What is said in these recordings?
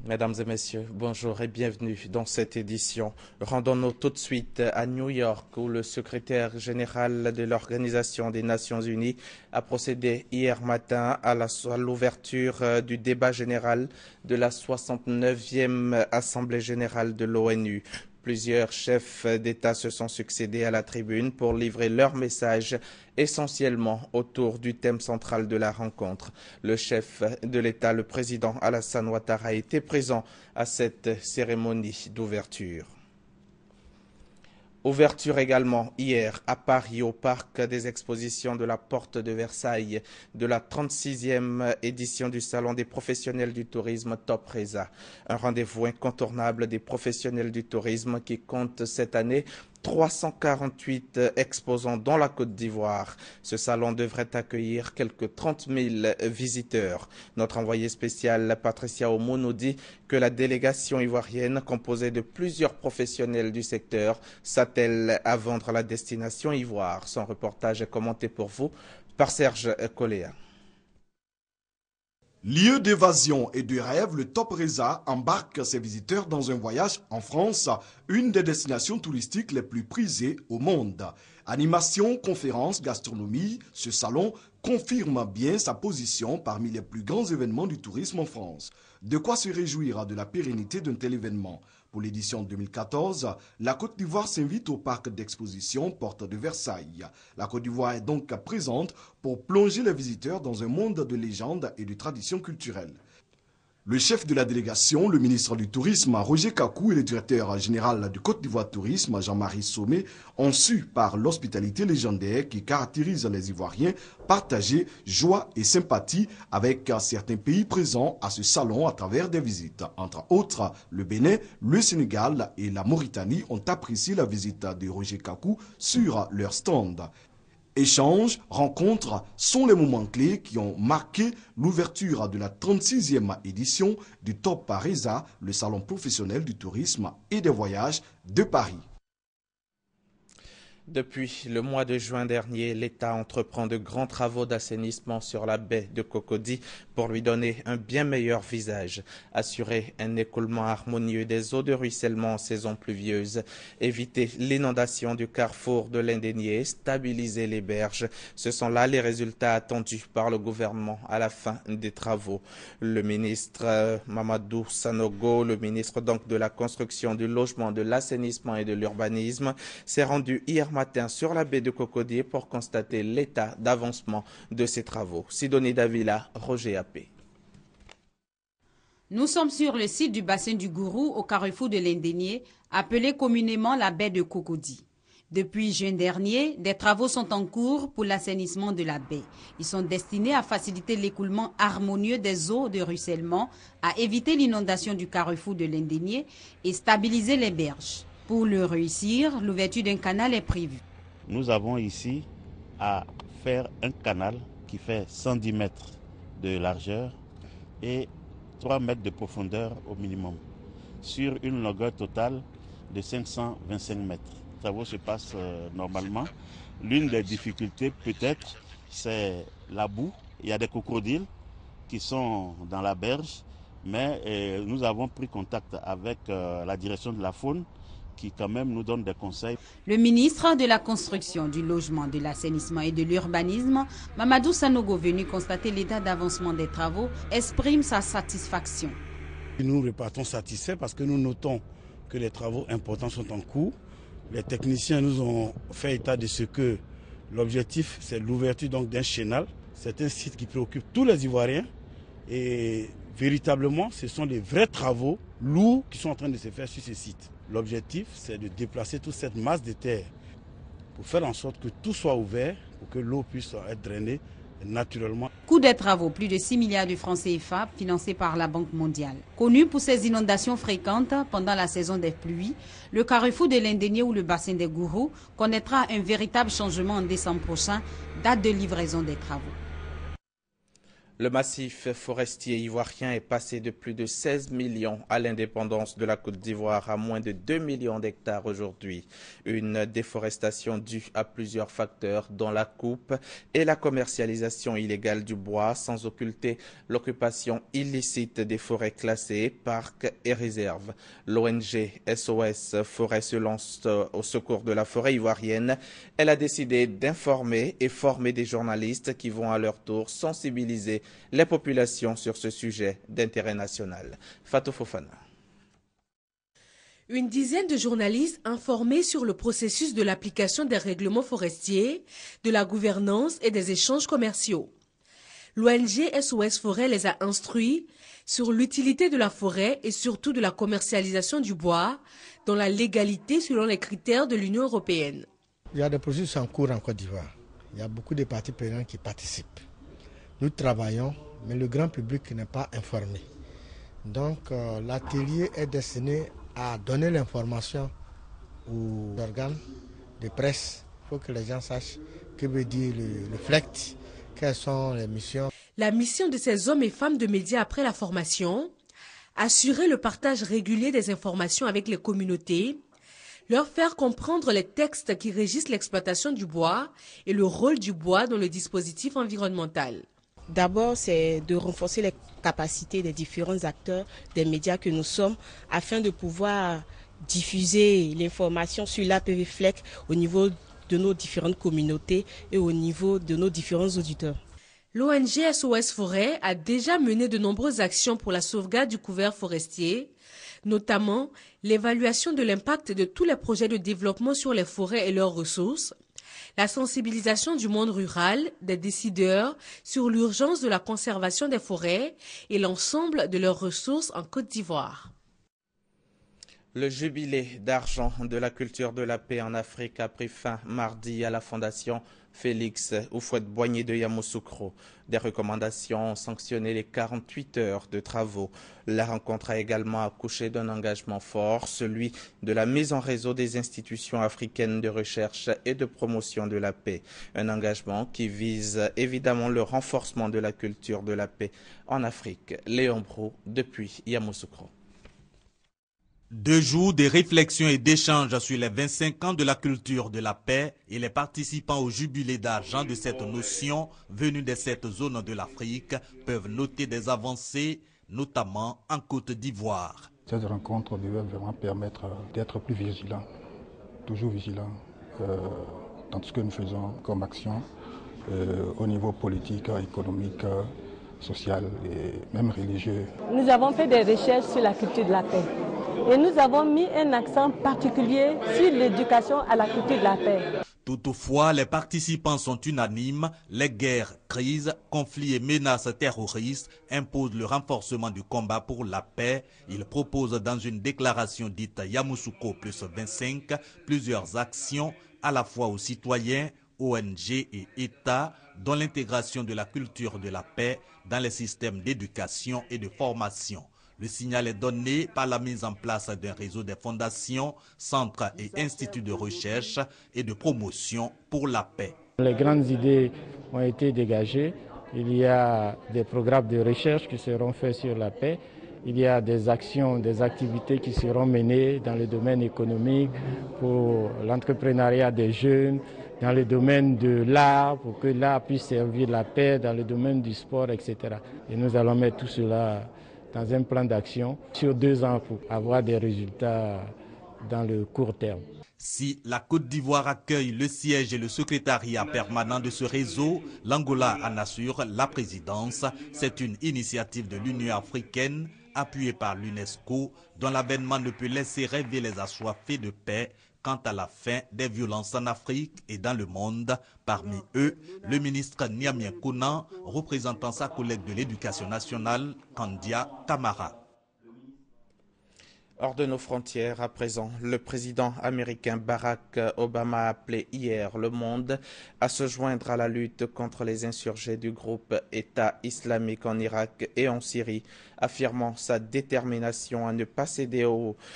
Mesdames et messieurs, bonjour et bienvenue dans cette édition. Rendons-nous tout de suite à New York où le secrétaire général de l'Organisation des Nations Unies a procédé hier matin à l'ouverture du débat général de la 69e Assemblée générale de l'ONU. Plusieurs chefs d'État se sont succédés à la tribune pour livrer leur message essentiellement autour du thème central de la rencontre. Le chef de l'État, le président Alassane Ouattara, a été présent à cette cérémonie d'ouverture. Ouverture également hier à Paris au parc des expositions de la Porte de Versailles de la 36e édition du Salon des professionnels du tourisme Topresa. Un rendez-vous incontournable des professionnels du tourisme qui compte cette année 348 exposants dans la Côte d'Ivoire. Ce salon devrait accueillir quelques 30 000 visiteurs. Notre envoyée spéciale Patricia Oumou nous dit que la délégation ivoirienne, composée de plusieurs professionnels du secteur, s'attelle à vendre la destination Ivoire. Son reportage est commenté pour vous par Serge Coléa. Lieu d'évasion et de rêve, le Topresa embarque ses visiteurs dans un voyage en France, une des destinations touristiques les plus prisées au monde. Animation, conférences, gastronomie, ce salon confirme bien sa position parmi les plus grands événements du tourisme en France. De quoi se réjouir de la pérennité d'un tel événement. Pour l'édition 2014, la Côte d'Ivoire s'invite au parc d'exposition Porte de Versailles. La Côte d'Ivoire est donc présente pour plonger les visiteurs dans un monde de légendes et de traditions culturelles. Le chef de la délégation, le ministre du Tourisme, Roger Kakou, et le directeur général du Côte d'Ivoire Tourisme, Jean-Marie Sommet, ont su, par l'hospitalité légendaire qui caractérise les Ivoiriens, partager joie et sympathie avec certains pays présents à ce salon à travers des visites. Entre autres, le Bénin, le Sénégal et la Mauritanie ont apprécié la visite de Roger Kakou sur leur stand. Échanges, rencontres sont les moments clés qui ont marqué l'ouverture de la 36e édition du Topresa, le salon professionnel du tourisme et des voyages de Paris. Depuis le mois de juin dernier, l'État entreprend de grands travaux d'assainissement sur la baie de Cocody pour lui donner un bien meilleur visage, assurer un écoulement harmonieux des eaux de ruissellement en saison pluvieuse, éviter l'inondation du carrefour de l'Indénié, stabiliser les berges. Ce sont là les résultats attendus par le gouvernement à la fin des travaux. Le ministre Mamadou Sanogo, le ministre donc de la Construction, du Logement, de l'Assainissement et de l'Urbanisme, s'est rendu hier matin sur la baie de Cocody pour constater l'état d'avancement de ces travaux. Sidonie Davila, Roger Appé. Nous sommes sur le site du bassin du Gourou au carrefour de l'Indénié, appelé communément la baie de Cocody. Depuis juin dernier, des travaux sont en cours pour l'assainissement de la baie. Ils sont destinés à faciliter l'écoulement harmonieux des eaux de ruissellement, à éviter l'inondation du carrefour de l'Indénié et stabiliser les berges. Pour le réussir, l'ouverture d'un canal est prévue. Nous avons ici à faire un canal qui fait 110 mètres de largeur et 3 mètres de profondeur au minimum, sur une longueur totale de 525 mètres. Les travaux se passent normalement. L'une des difficultés peut-être, c'est la boue. Il y a des crocodiles qui sont dans la berge, mais nous avons pris contact avec la direction de la faune, qui quand même nous donne des conseils. Le ministre de la Construction, du Logement, de l'Assainissement et de l'Urbanisme, Mamadou Sanogo, venu constater l'état d'avancement des travaux, exprime sa satisfaction. Nous repartons satisfaits parce que nous notons que les travaux importants sont en cours. Les techniciens nous ont fait état de ce que l'objectif, c'est l'ouverture d'un chénal. C'est un site qui préoccupe tous les Ivoiriens et véritablement, ce sont les vrais travaux lourds qui sont en train de se faire sur ce site. L'objectif, c'est de déplacer toute cette masse de terre pour faire en sorte que tout soit ouvert, pour que l'eau puisse être drainée naturellement. Coût des travaux, plus de 6 milliards de francs CFA financés par la Banque mondiale. Connu pour ses inondations fréquentes pendant la saison des pluies, le carrefour de l'Indénié ou le bassin des Gourous connaîtra un véritable changement en décembre prochain, date de livraison des travaux. Le massif forestier ivoirien est passé de plus de 16 millions à l'indépendance de la Côte d'Ivoire à moins de 2 millions d'hectares aujourd'hui. Une déforestation due à plusieurs facteurs dont la coupe et la commercialisation illégale du bois sans occulter l'occupation illicite des forêts classées, parcs et réserves. L'ONG SOS Forêt se lance au secours de la forêt ivoirienne. Elle a décidé d'informer et former des journalistes qui vont à leur tour sensibiliser les populations sur ce sujet d'intérêt national. Fatou Fofana. Une dizaine de journalistes informés sur le processus de l'application des règlements forestiers, de la gouvernance et des échanges commerciaux. L'ONG SOS Forêt les a instruits sur l'utilité de la forêt et surtout de la commercialisation du bois dans la légalité selon les critères de l'Union européenne. Il y a des processus en cours en Côte d'Ivoire. Il y a beaucoup de parties prenantes qui participent. Nous travaillons, mais le grand public n'est pas informé. Donc l'atelier est destiné à donner l'information aux organes de presse. Il faut que les gens sachent que veut dire le FLECT, quelles sont les missions. La mission de ces hommes et femmes de médias après la formation, assurer le partage régulier des informations avec les communautés, leur faire comprendre les textes qui régissent l'exploitation du bois et le rôle du bois dans le dispositif environnemental. D'abord, c'est de renforcer les capacités des différents acteurs des médias que nous sommes afin de pouvoir diffuser l'information sur l'APV-FLEC au niveau de nos différentes communautés et au niveau de nos différents auditeurs. L'ONG SOS Forêt a déjà mené de nombreuses actions pour la sauvegarde du couvert forestier, notamment l'évaluation de l'impact de tous les projets de développement sur les forêts et leurs ressources, la sensibilisation du monde rural, des décideurs sur l'urgence de la conservation des forêts et l'ensemble de leurs ressources en Côte d'Ivoire. Le jubilé d'argent de la culture de la paix en Afrique a pris fin mardi à la Fondation Félix Houphouët-Boigny de Yamoussoukro. Des recommandations ont sanctionné les 48 heures de travaux. La rencontre a également accouché d'un engagement fort, celui de la mise en réseau des institutions africaines de recherche et de promotion de la paix. Un engagement qui vise évidemment le renforcement de la culture de la paix en Afrique. Léon Brou, depuis Yamoussoukro. 2 jours de réflexion et d'échange sur les 25 ans de la culture de la paix et les participants au jubilé d'argent de cette notion venus de cette zone de l'Afrique peuvent noter des avancées, notamment en Côte d'Ivoire. Cette rencontre devait vraiment permettre d'être plus vigilant, toujours vigilant dans tout ce que nous faisons comme action au niveau politique, économique, social et même religieux. Nous avons fait des recherches sur la culture de la paix. Et nous avons mis un accent particulier sur l'éducation à la culture de la paix. Toutefois, les participants sont unanimes. Les guerres, crises, conflits et menaces terroristes imposent le renforcement du combat pour la paix. Ils proposent dans une déclaration dite Yamoussoukro plus 25 plusieurs actions à la fois aux citoyens, ONG et États, dont l'intégration de la culture de la paix dans les systèmes d'éducation et de formation. Le signal est donné par la mise en place d'un réseau des fondations, centres et instituts de recherche et de promotion pour la paix. Les grandes idées ont été dégagées. Il y a des programmes de recherche qui seront faits sur la paix. Il y a des actions, des activités qui seront menées dans le domaine économique pour l'entrepreneuriat des jeunes, dans le domaine de l'art, pour que l'art puisse servir la paix, dans le domaine du sport, etc. Et nous allons mettre tout cela dans un plan d'action sur 2 ans pour avoir des résultats dans le court terme. Si la Côte d'Ivoire accueille le siège et le secrétariat permanent de ce réseau, l'Angola en assure la présidence. C'est une initiative de l'Union africaine appuyée par l'UNESCO dont l'avènement ne peut laisser rêver les assoiffés de paix quant à la fin des violences en Afrique et dans le monde. Parmi eux, le ministre Niamien Kounan, représentant sa collègue de l'Éducation nationale, Kandia Kamara. Hors de nos frontières, à présent, le président américain Barack Obama a appelé hier le monde à se joindre à la lutte contre les insurgés du groupe État islamique en Irak et en Syrie, affirmant sa détermination à ne pas céder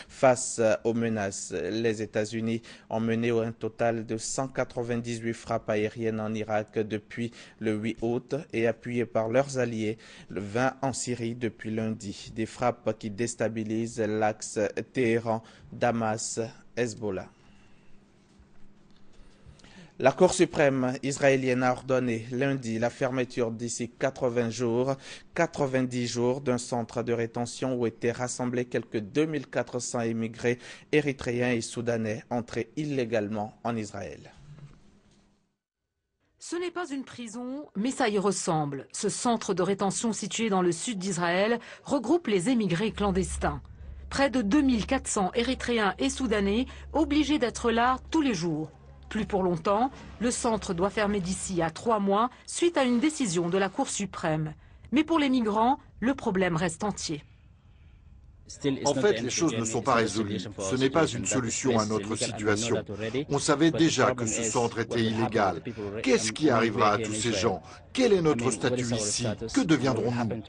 face aux menaces. Les États-Unis ont mené un total de 198 frappes aériennes en Irak depuis le 8 août et appuyés par leurs alliés, le 20 en Syrie depuis lundi. Des frappes qui déstabilisent l'axe Téhéran, Damas, Hezbollah. La Cour suprême israélienne a ordonné lundi la fermeture d'ici 90 jours d'un centre de rétention où étaient rassemblés quelques 2400 immigrés érythréens et soudanais entrés illégalement en Israël. Ce n'est pas une prison, mais ça y ressemble. Ce centre de rétention situé dans le sud d'Israël regroupe les émigrés clandestins. Près de 2400 Érythréens et Soudanais obligés d'être là tous les jours. Plus pour longtemps, le centre doit fermer d'ici à 3 mois suite à une décision de la Cour suprême. Mais pour les migrants, le problème reste entier. En fait, les choses ne sont pas résolues. Ce n'est pas une solution à notre situation. On savait déjà que ce centre était illégal. Qu'est-ce qui arrivera à tous ces gens? Quel est notre statut ici? Que deviendrons-nous?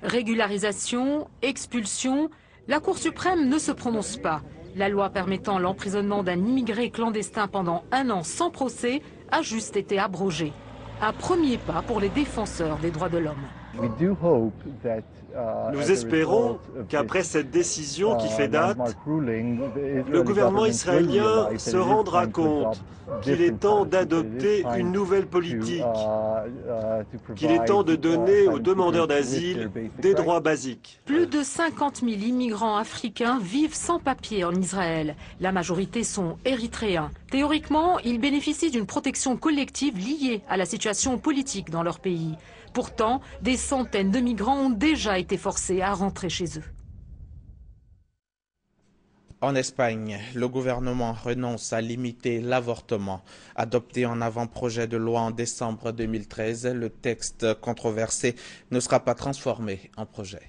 Régularisation, expulsion, la Cour suprême ne se prononce pas. La loi permettant l'emprisonnement d'un immigré clandestin pendant 1 an sans procès a juste été abrogée. Un premier pas pour les défenseurs des droits de l'homme. Nous espérons qu'après cette décision qui fait date, le gouvernement israélien se rendra compte qu'il est temps d'adopter une nouvelle politique, qu'il est temps de donner aux demandeurs d'asile des droits basiques. Plus de 50 000 immigrants africains vivent sans papier en Israël. La majorité sont érythréens. Théoriquement, ils bénéficient d'une protection collective liée à la situation politique dans leur pays. Pourtant, des centaines de migrants ont déjà été forcés à rentrer chez eux. En Espagne, le gouvernement renonce à limiter l'avortement. Adopté en avant-projet de loi en décembre 2013, le texte controversé ne sera pas transformé en projet.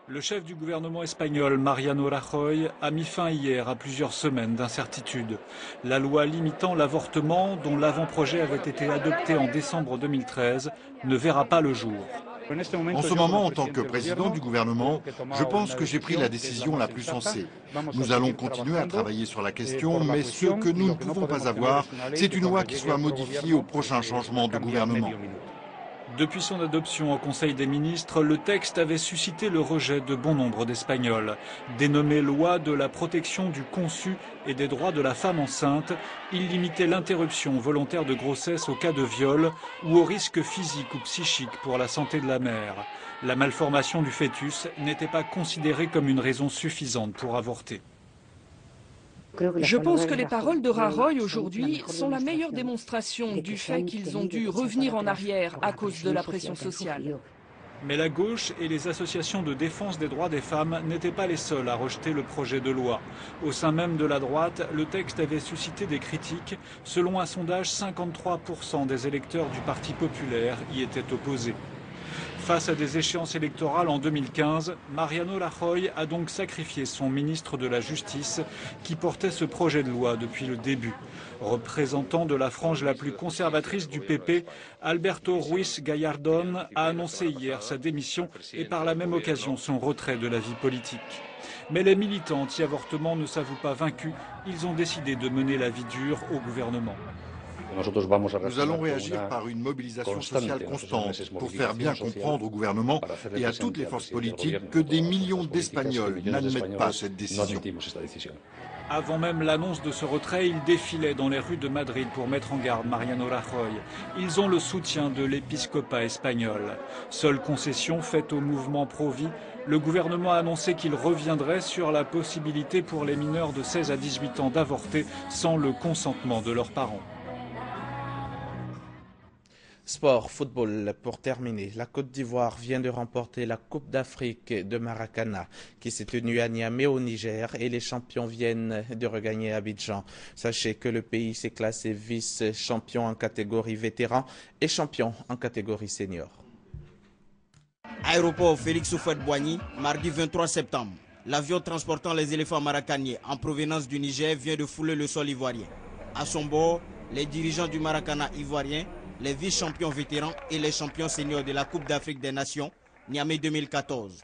Le chef du gouvernement espagnol, Mariano Rajoy, a mis fin hier à plusieurs semaines d'incertitude. La loi limitant l'avortement, dont l'avant-projet avait été adopté en décembre 2013, ne verra pas le jour. En ce moment, en tant que président du gouvernement, je pense que j'ai pris la décision la plus sensée. Nous allons continuer à travailler sur la question, mais ce que nous ne pouvons pas avoir, c'est une loi qui soit modifiée au prochain changement de gouvernement. Depuis son adoption au Conseil des ministres, le texte avait suscité le rejet de bon nombre d'Espagnols. Dénommé loi de la protection du conçu et des droits de la femme enceinte, il limitait l'interruption volontaire de grossesse au cas de viol ou au risque physique ou psychique pour la santé de la mère. La malformation du fœtus n'était pas considérée comme une raison suffisante pour avorter. Je pense que les paroles de Rajoy aujourd'hui sont la meilleure démonstration du fait qu'ils ont dû revenir en arrière à cause de la pression sociale. Mais la gauche et les associations de défense des droits des femmes n'étaient pas les seules à rejeter le projet de loi. Au sein même de la droite, le texte avait suscité des critiques. Selon un sondage, 53% des électeurs du Parti populaire y étaient opposés. Face à des échéances électorales en 2015, Mariano Rajoy a donc sacrifié son ministre de la Justice qui portait ce projet de loi depuis le début. Représentant de la frange la plus conservatrice du PP, Alberto Ruiz Gallardón a annoncé hier sa démission et par la même occasion son retrait de la vie politique. Mais les militants anti-avortement ne s'avouent pas vaincus, ils ont décidé de mener la vie dure au gouvernement. Nous allons réagir par une mobilisation sociale constante pour faire bien comprendre au gouvernement et à toutes les forces politiques que des millions d'Espagnols n'admettent pas cette décision. Avant même l'annonce de ce retrait, ils défilaient dans les rues de Madrid pour mettre en garde Mariano Rajoy. Ils ont le soutien de l'épiscopat espagnol. Seule concession faite au mouvement pro-vie, le gouvernement a annoncé qu'il reviendrait sur la possibilité pour les mineurs de 16 à 18 ans d'avorter sans le consentement de leurs parents. Sport, football, pour terminer. La Côte d'Ivoire vient de remporter la Coupe d'Afrique de Maracana qui s'est tenue à Niamey au Niger et les champions viennent de regagner Abidjan. Sachez que le pays s'est classé vice-champion en catégorie vétéran et champion en catégorie senior. Aéroport Félix Houphouët-Boigny, mardi 23 septembre. L'avion transportant les éléphants maracaniers en provenance du Niger vient de fouler le sol ivoirien. À son bord, les dirigeants du Maracana ivoirien, les vice-champions vétérans et les champions seniors de la Coupe d'Afrique des Nations, Niamey 2014.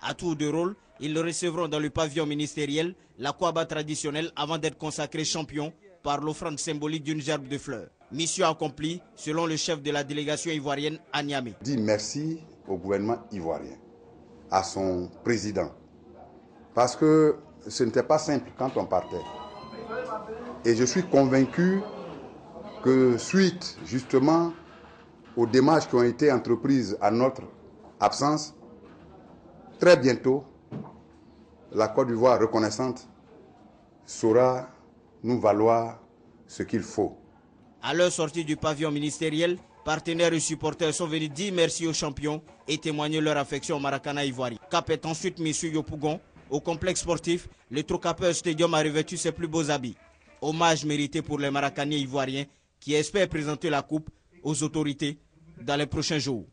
À tour de rôle, ils recevront dans le pavillon ministériel la Kouaba traditionnelle avant d'être consacrés champions par l'offrande symbolique d'une gerbe de fleurs. Mission accomplie selon le chef de la délégation ivoirienne à Niamey. Je dis merci au gouvernement ivoirien, à son président, parce que ce n'était pas simple quand on partait. Et je suis convaincu que suite justement aux démarches qui ont été entreprises à notre absence, très bientôt, la Côte d'Ivoire reconnaissante saura nous valoir ce qu'il faut. À leur sortie du pavillon ministériel, partenaires et supporters sont venus dire merci aux champions et témoigner leur affection au Maracana ivoirien. Cap est ensuite mis sur Yopougon. Au complexe sportif, le Trocapeur Stadium a revêtu ses plus beaux habits. Hommage mérité pour les Maracaniers ivoiriens qui espèrent présenter la coupe aux autorités dans les prochains jours.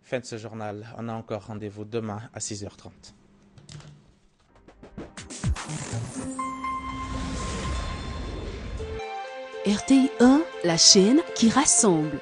Fin de ce journal. On a encore rendez-vous demain à 6h30. RTI 1, la chaîne qui rassemble.